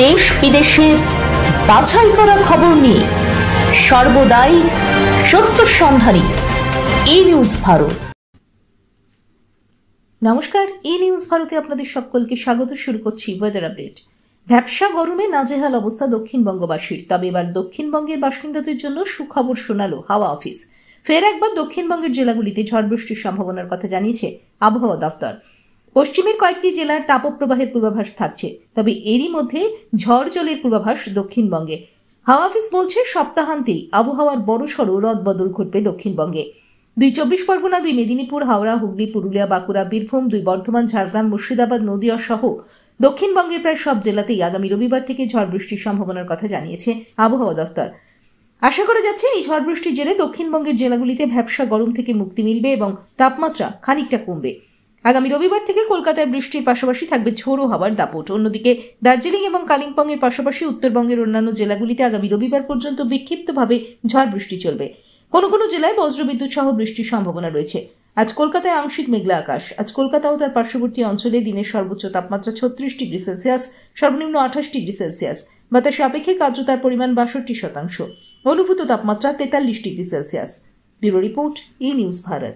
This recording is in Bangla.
দেশ বিদেশের বাছাই করা খবর নিয়ে সর্বদাই সত্য সন্ধানী ই নিউজ ভারত। নমস্কার, ই নিউজ ভারতে আপনাদের সকলকে স্বাগত। শুরু করছি ওয়েদার আপডেট। ভ্যাপসা গরমে নাজেহাল অবস্থা দক্ষিণবঙ্গবাসীর। তবে এবার দক্ষিণবঙ্গের বাসিন্দাদের জন্য সুখবর শোনালো হাওয়া অফিস। ফের একবার দক্ষিণবঙ্গের জেলাগুলিতে ঝড় বৃষ্টির সম্ভাবনার কথা জানিয়েছে আবহাওয়া দপ্তর। পশ্চিমের কয়েকটি জেলার তাপপ্রবাহের পূর্বাভাস থাকছে, তবে এরই মধ্যে ঝড় জলের পূর্বাভাস দক্ষিণবঙ্গে। হাওয়া অফিস বলছে, সপ্তাহান্তেই আবহাওয়ার বড়সড় রদবদল ঘটবে দক্ষিণবঙ্গে। 2 চব্বিশ পরগনা, 2 মেদিনীপুর, হাওড়া, হুগলি, পুরুলিয়া, বাঁকুড়া, বীরভূম, 2 বর্ধমান, ঝাড়গ্রাম, মুর্শিদাবাদ, নদিয়া সহ দক্ষিণবঙ্গের প্রায় সব জেলাতেই আগামী রবিবার থেকে ঝড় বৃষ্টির সম্ভাবনার কথা জানিয়েছে আবহাওয়া দপ্তর। আশা করা যাচ্ছে এই ঝড় বৃষ্টির জেরে দক্ষিণবঙ্গের জেলাগুলিতে ভ্যাপসা গরম থেকে মুক্তি মিলবে এবং তাপমাত্রা খানিকটা কমবে। আগামী রবিবার থেকে কলকাতায় বৃষ্টির পাশাপাশি থাকবে ঝোড়ো হাওয়ার দাপট। অন্যদিকে দার্জিলিং এবং কালিম্পংয়ের পাশাপাশি উত্তরবঙ্গের অন্যান্য জেলাগুলিতে আগামী রবিবার পর্যন্ত বিক্ষিপ্তভাবে ঝড় বৃষ্টি চলবে। কোনো কোনো জেলায় বজ্রবিদ্যুৎ সহ বৃষ্টির সম্ভাবনা রয়েছে। আজ কলকাতায় আংশিক মেঘলা আকাশ। আজ কলকাতা ও তার পার্শ্ববর্তী অঞ্চলে দিনের সর্বোচ্চ তাপমাত্রা 36 ডিগ্রি সেলসিয়াস, সর্বনিম্ন 28 ডিগ্রি সেলসিয়াস। বাতাসে আপেক্ষিক আর্দ্রতার পরিমাণ 62%। অনুভূত তাপমাত্রা 43 ডিগ্রি সেলসিয়াস। ব্যুরো রিপোর্ট, ই নিউজ ভারত।